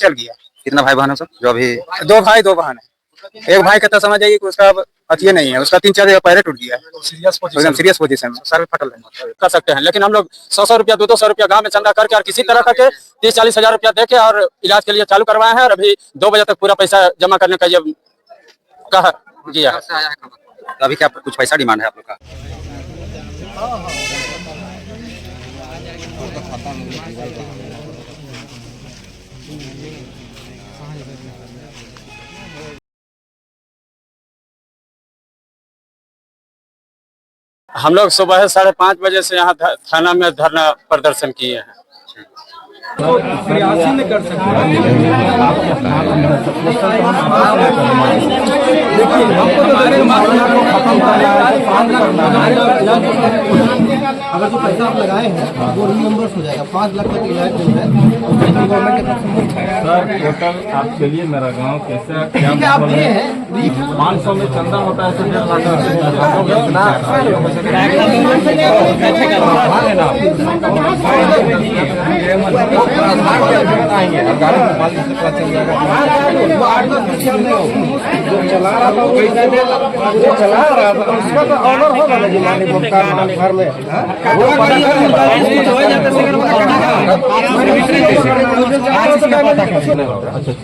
चल गया। कितना भाई बहन है सब जो अभी? 2 भाई 2 बहन है। एक भाई का तो समझ जाइए कि उसका अतिये नहीं है, उसका 3-4 जगह पैर टूट गया है, एकदम सीरियस पोजीशन में, सर फटल है। कर सकते हैं, लेकिन हम लोग 100 रुपया 200 रुपया गाँव में चंदा करके और किसी तरह करके 30-40 हजार रुपया देके और इलाज के लिए चालू करवाए हैं। और अभी 2 बजे तक पूरा पैसा जमा करने का ये कहा किया है। तो अभी क्या कुछ पैसा डिमांड है आप लोग का? हम लोग सुबह 5:30 बजे से यहाँ थाना में धरना प्रदर्शन किए हैं। तो प्रयासी में कर सकते हैं। देखिए हमको तो हमारे मामला को खत्म करना है। अगर जो पैसा आप लगाए हैं वो रिइंबर्स हो जाएगा। 5 लाख तक इलाज जो है गवर्नमेंट के तरफ से। सर टोटल आप चलिए मेरा गांव कैसा क्या माहौल है? 500 में चंदा होता है,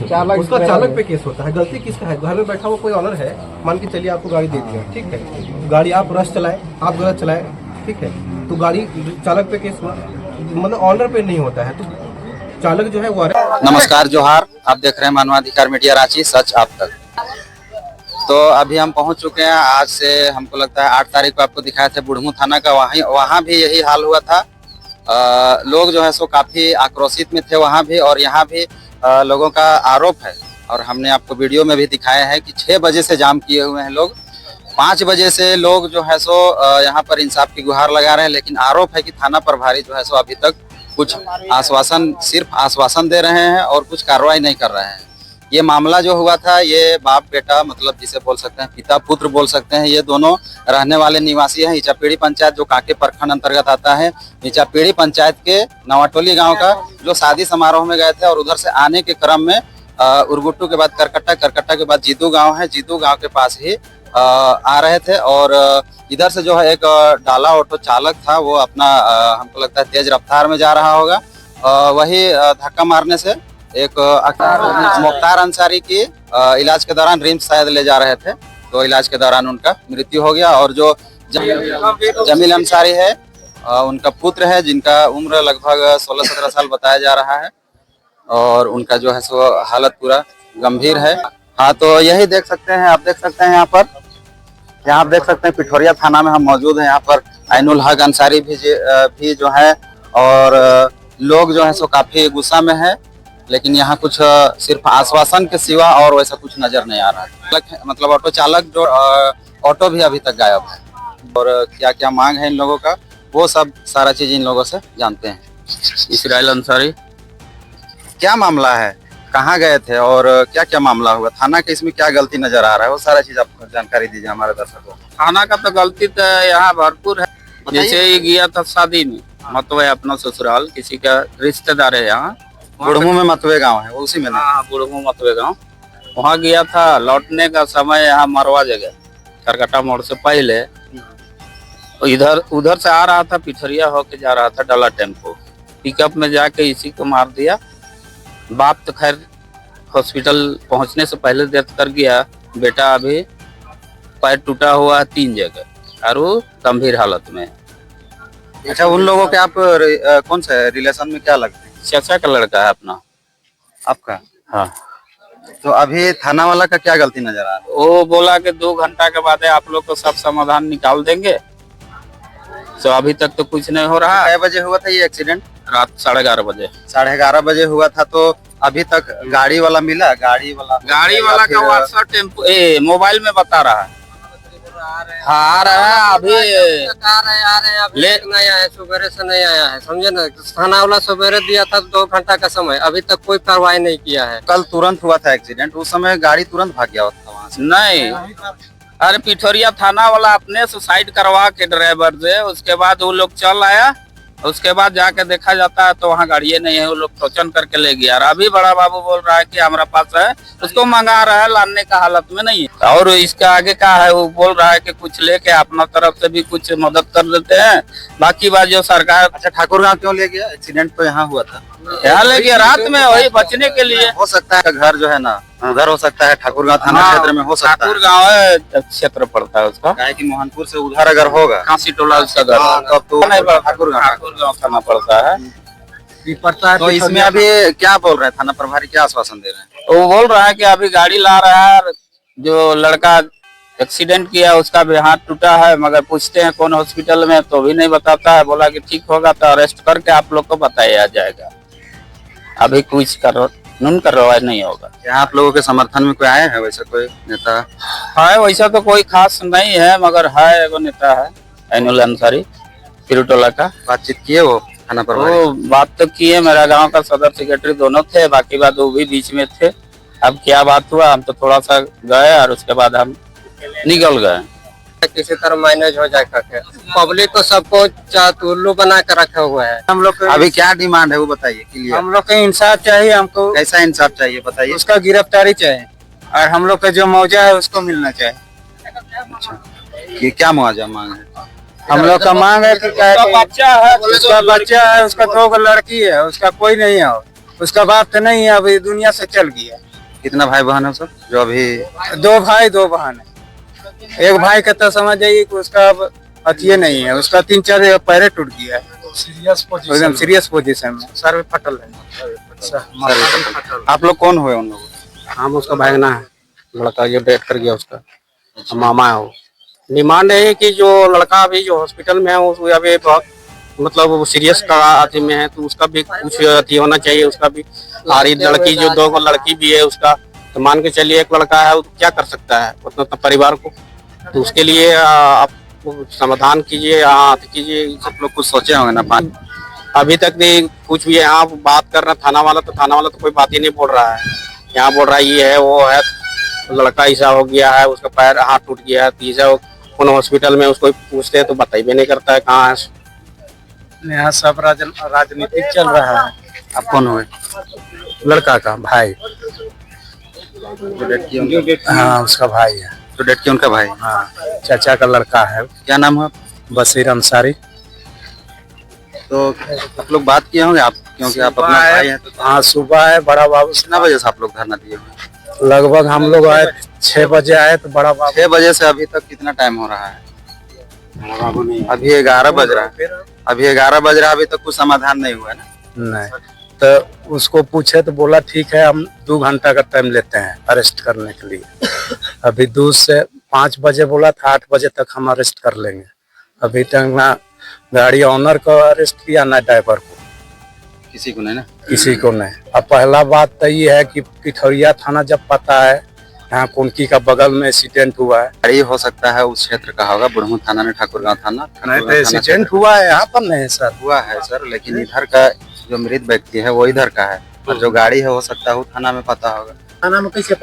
4 लाख चालक पे केस होता है। गलती किसका है? घर में बैठा हुआ कोई ऑनर है, मान के चलिए आपको गाड़ी दे दिया, ठीक है, गाड़ी आप रश चलाए, आप गलत चलाए, ठीक है, तो गाड़ी चालक पे केस हुआ, मतलब ऑनर पे नहीं होता है, तो चालक जो है वो। नमस्कार, जोहार, आप देख रहे हैं मानवाधिकार मीडिया रांची, सच आप तक। तो अभी हम पहुंच चुके हैं। आज से हमको लगता है 8 तारीख को आपको दिखाया था बुढ़मू थाना का, वहाँ भी यही हाल हुआ था। लोग जो है सो काफी आक्रोशित में थे वहाँ भी, और यहाँ भी लोगों का आरोप है, और हमने आपको वीडियो में भी दिखाया है कि 6 बजे से जाम किए हुए हैं लोग। 5 बजे से लोग जो है सो यहाँ पर इंसाफ की गुहार लगा रहे हैं, लेकिन आरोप है कि थाना प्रभारी जो है सो अभी तक कुछ आश्वासन, सिर्फ आश्वासन दे रहे हैं और कुछ कार्रवाई नहीं कर रहे हैं। ये मामला जो हुआ था, ये बाप बेटा, मतलब जिसे बोल सकते हैं पिता पुत्र बोल सकते हैं, ये दोनों रहने वाले निवासी हैं इचापीड़ी पंचायत, जो काके प्रखंड अंतर्गत आता है। इचापीड़ी पंचायत के नवाटोली गांव का, जो शादी समारोह में गए थे और उधर से आने के क्रम में उरगुट्टू के बाद करकट्टा, करकट्टा के बाद जीदू गांव है, जीदू गांव के पास ही आ रहे थे। और इधर से जो है एक डाला ऑटो चालक था, वो अपना हमको लगता है तेज रफ्तार में जा रहा होगा, वही धक्का मारने से एक मुख्तार अंसारी की इलाज के दौरान रिम्स शायद ले जा रहे थे, तो इलाज के दौरान उनका मृत्यु हो गया। और जो जमील अंसारी है, उनका पुत्र है, जिनका उम्र लगभग 16-17 साल बताया जा रहा है, और उनका जो है सो हालत पूरा गंभीर है। हाँ, तो यही देख सकते हैं, आप देख सकते हैं यहाँ पर, यहाँ आप देख सकते हैं पिठोरिया थाना में हम मौजूद हैं। यहाँ पर आइनुल हक अंसारी भी जो है, और लोग जो है सो काफी गुस्सा में है, लेकिन यहाँ कुछ सिर्फ आश्वासन के सिवा और वैसा कुछ नजर नहीं आ रहा है। मतलब ऑटो चालक जो ऑटो भी अभी तक गायब है, और क्या क्या मांग है इन लोगों का, वो सब सारा चीज इन लोगों से जानते हैं। इसराइल अंसारी, क्या मामला है, कहाँ गए थे और क्या क्या मामला हुआ, थाना के इसमें क्या गलती नजर आ रहा है, वो सारा चीज आप जानकारी दीजिए हमारे दर्शकों को। थाना का तो गलती तो यहाँ भरपूर है। जैसे ही गया था शादी में, मतवे अपना ससुराल, किसी का रिश्तेदार है यहाँ, बुढ़मू में मतवे गांव है, वो उसी में। हाँ, बुढ़मू मतवे गाँव, वहाँ गया था। लौटने का समय यहाँ मरवा जगह, करकट्टा मोड़ से पहले इधर उधर से आ रहा था, पिठरिया होके जा रहा था डाला टेम्पो, पिकअप में जाके इसी को मार दिया। बाप तो खैर हॉस्पिटल पहुंचने से पहले डेथ कर गया, बेटा अभी पैर टूटा हुआ है 3 जगह, और वो गंभीर हालत में। अच्छा, उन लोगों के आप कौन से रिलेशन में क्या लगते हैं? चाचा का लड़का है अपना। आपका? हाँ। तो अभी थाना वाला का क्या गलती नजर आ रहा है? वो बोला कि 2 घंटा के बाद आप लोग को सब समाधान निकाल देंगे, तो अभी तक तो कुछ नहीं हो रहा। कितने बजे हुआ था ये एक्सीडेंट? रात 11:30 बजे। 11:30 बजे हुआ था, तो अभी तक गाड़ी वाला मिला? गाड़ी वाला का व्हाट्सएप टेम्पो मोबाइल में बता रहा है। हाँ, आ रहा है अभी, लेट नहीं आया, सवेरे से नहीं आया है, समझे ना। थाना वाला सवेरे दिया था 2 घंटा का समय, अभी तक कोई कार्रवाई नहीं किया है। कल तुरंत हुआ था एक्सीडेंट, उस समय गाड़ी तुरंत भाग गया था वहाँ से। नहीं, अरे पिठोरिया थाना वाला अपने से साइड करवा के ड्राइवर से, उसके बाद वो लोग चल आया, उसके बाद जाके देखा जाता है तो वहाँ गाड़ियाँ नहीं है, वो लोग टोचन करके ले गया। और अभी बड़ा बाबू बोल रहा है कि हमारा पास है, उसको मंगा रहा है, लाने का हालत में नहीं है। और इसका आगे का है, वो बोल रहा है कि कुछ लेके अपना तरफ से भी कुछ मदद कर देते हैं, बाकी बात जो सरकार। अच्छा, ठाकुरगांव क्यों ले गया? एक्सीडेंट तो यहाँ हुआ था। यहाँ ले गया रात में, वही बचने के लिए। हो सकता है घर जो है ना उधर हो सकता है, ठाकुरगांव थाना क्षेत्र में हो सकता है। ठाकुरगांव क्षेत्र पड़ता है उसका, क्या है कि मोहनपुर से उधर अगर होगा कांसी टोला उसका घर, तब तो नहीं ठाकुरगांव थाना पड़ता है। पड़ता है तो इसमें अभी क्या बोल रहे हैं थाना प्रभारी, क्या आश्वासन दे रहे हैं? वो बोल रहा है कि अभी गाड़ी ला रहा है, जो लड़का एक्सीडेंट किया उसका भी हाथ टूटा है, मगर पूछते हैं कौन हॉस्पिटल में तो भी नहीं बताता है। बोला कि ठीक होगा तो अरेस्ट करके आप लोग को बताया जाएगा, अभी कुछ कानून कार्रवाई नहीं होगा। यहाँ आप लोगों के समर्थन में कोई आए हैं वैसे कोई नेता? है वैसा तो कोई खास नहीं है, मगर है एगो नेता है एनुल अंसारी पिरुटोला का। बातचीत किए वो थाना प्रभारी? वो बात तो किए, मेरा गांव का सदर सेक्रेटरी दोनों थे, बाकी बात वो भी बीच में थे। अब क्या बात हुआ, हम तो थोड़ा सा गए और उसके बाद हम निकल गए। किसी तरह मैनेज हो जाए करके, पब्लिक को सबको चातुल्लू बना कर रखा हुआ है। हम लोग अभी क्या डिमांड है वो बताइए क्लियर। हम लोग को इंसाफ चाहिए, हमको कैसा इंसाफ चाहिए बताइए? उसका गिरफ्तारी चाहिए और हम लोग का जो मुआवजा है उसको मिलना चाहिए। ये क्या मुआवजा मांग है? हम लोग का मांग है कि क्या है कि बच्चा है, उसका बच्चा है, उसका 2 लड़की है, उसका कोई नहीं है, उसका बाप तो नहीं है, अभी दुनिया से चल गया। कितना भाई बहन है सब जो अभी? 2 भाई 2 बहन है। एक भाई का तो समझ जाइए कि उसका अब अतिये नहीं है, उसका 3-4 पैर टूट गया है, एकदम सीरियस पोजीशन में, सर में फटल है। आप लोग कौन हुए उन लोग? हम उसका भागना है, लड़का जो डेथ कर गया उसका मामा है वो। डिमांड है कि जो लड़का अभी जो हॉस्पिटल में है वो अभी बहुत मतलब सीरियस का अति में है, तो उसका भी कुछ अति होना चाहिए उसका भी। और ये लड़की जो 2 लड़की भी है उसका, तो मान के चलिए एक लड़का है वो क्या कर सकता है उतना परिवार को, तो उसके लिए आप समाधान कीजिए, कीजिए। आप लोग कुछ सोचे होंगे ना बात? अभी तक नहीं कुछ भी यहाँ बात कर रहा थाना वाला तो कोई बात ही नहीं बोल रहा है। यहाँ बोल रहा है ये है वो है, लड़का ऐसा हो गया है, उसका पैर हाथ टूट गया है, तीसरा कौन हॉस्पिटल में उसको पूछते हैं तो बताइए नहीं करता है कहाँ है। यहाँ सब राजनीतिक चल रहा है। आप कौन हुए? लड़का का भाई, हाँ उसका भाई है। तो डेट की उनका भाई? हाँ, चाचा का लड़का है। क्या नाम है? बशीर अंसारी। तो आप लोग बात किए होंगे आप, क्योंकि आप अपना भाई हैं तो। हाँ सुबह है, बड़ा बाबू से कितना बजे से आप लोग धरना दिए हुए? लगभग हम लोग आए 6 बजे आए, तो बड़ा बाबू 6 बजे से अभी तक कितना टाइम हो रहा है? अभी 11 बज रहा है। अभी 11 बज रहा है, अभी तक कुछ समाधान नहीं हुआ है ना? नहीं, तो उसको पूछे तो बोला ठीक है हम 2 घंटा का टाइम लेते हैं अरेस्ट करने के लिए। अभी 2 से 5 बजे बोला था, 8 बजे तक हम अरेस्ट कर लेंगे। अभी तक ना गाड़ी ऑनर को अरेस्ट किया ना ड्राइवर को, किसी को नहीं ना? किसी को नहीं। अब पहला बात तो ये है कि पिठौरिया थाना जब पता है, यहाँ कुनकी का बगल में एक्सीडेंट हुआ है। गाड़ी हो सकता है उस क्षेत्र का होगा, बुढ़मू थाना में ठाकुरगांव थाना। नहीं तो एक्सीडेंट हुआ है यहाँ पर नहीं सर। हुआ है सर, लेकिन इधर का जो मृत व्यक्ति है वो इधर का है, और जो गाड़ी है हो सकता है वो थाना में पता होगा। थाना में कैसे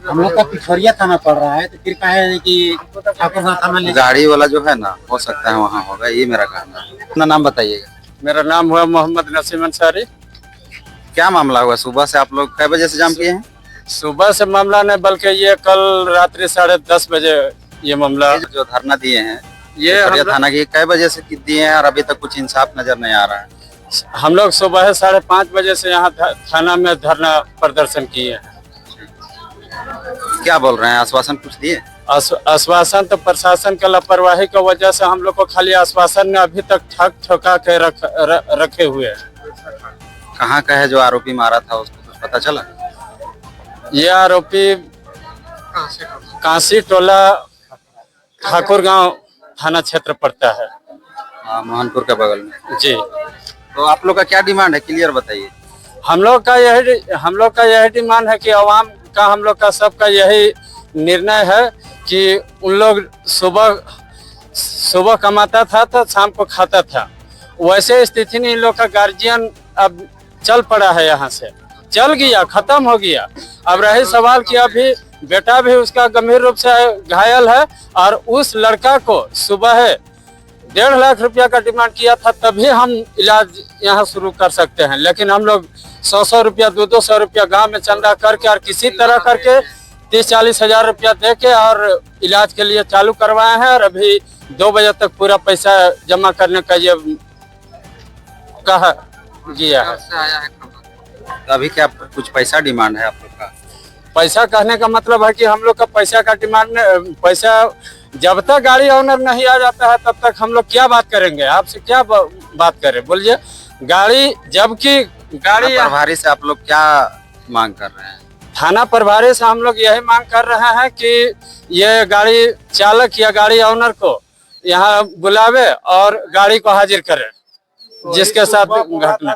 हम लोग का पिठौरिया थाना पड़ रहा है, तो फिर कहे कि ठाकुरगांव थाना ले। गाड़ी वाला जो है ना हो सकता है वहाँ होगा, ये मेरा कहना है। अपना नाम बताइएगा। मेरा नाम हुआ मोहम्मद नसीम अंसारी। क्या मामला हुआ? सुबह से आप लोग कै बजे से जाम किए हैं? सुबह से मामला नहीं, बल्कि ये कल रात्रि 10:30 बजे ये मामला जो धरना दिए हैं ये पिठौरिया थाना की, कै बजे से दिए हैं और अभी तक कुछ इंसाफ नजर नहीं आ रहा है? हम लोग सुबह 5:30 बजे से यहाँ थाना में धरना प्रदर्शन किए हैं। क्या बोल रहे हैं? आश्वासन कुछ दिए? आश्वासन तो प्रशासन का लापरवाही की वजह से हम लोग को खाली आश्वासन ने अभी तक ठग ठोका के रखे हुए हैं। कहाँ का है जो आरोपी मारा था, उसको कुछ पता चला? ये आरोपी कांसी टोला ठाकुरगांव थाना क्षेत्र पड़ता है। हाँ, मोहनपुर के बगल में। जी। तो आप लोग का क्या डिमांड है, क्लियर बताइए। हम लोग का यही डिमांड है कि आवाम का, हम लोग का सबका यही निर्णय है कि उन लोग सुबह कमाता था तो शाम को खाता था, वैसे स्थिति में इन लोग का गार्जियन अब चल पड़ा है, यहाँ से चल गया, खत्म हो गया। अब रही सवाल कि अभी बेटा भी उसका गंभीर रूप से घायल है, और उस लड़का को सुबह 1.5 लाख रुपया का डिमांड किया था, तभी हम इलाज यहाँ शुरू कर सकते हैं। लेकिन हम लोग 100 रुपया 200 रुपया गांव में चंदा करके और किसी तरह करके 30-40 हजार रुपया दे के और इलाज के लिए चालू करवाए हैं। और अभी 2 बजे तक पूरा पैसा जमा करने का ये कहा गया है। तो अभी क्या कुछ पैसा डिमांड है आप लोग का? पैसा कहने का मतलब है कि हम लोग का पैसा का डिमांड, पैसा जब तक गाड़ी ओनर नहीं आ जाता है तब तक हम लोग क्या बात करेंगे, आपसे क्या बात करें बोलिए। गाड़ी जबकि गाड़ी प्रभारी से आप लोग क्या मांग कर रहे हैं? थाना प्रभारी से हम लोग यही मांग कर रहे हैं कि ये गाड़ी चालक या गाड़ी ओनर को यहाँ बुलावे और गाड़ी को हाजिर करे जिसके साथ घटना।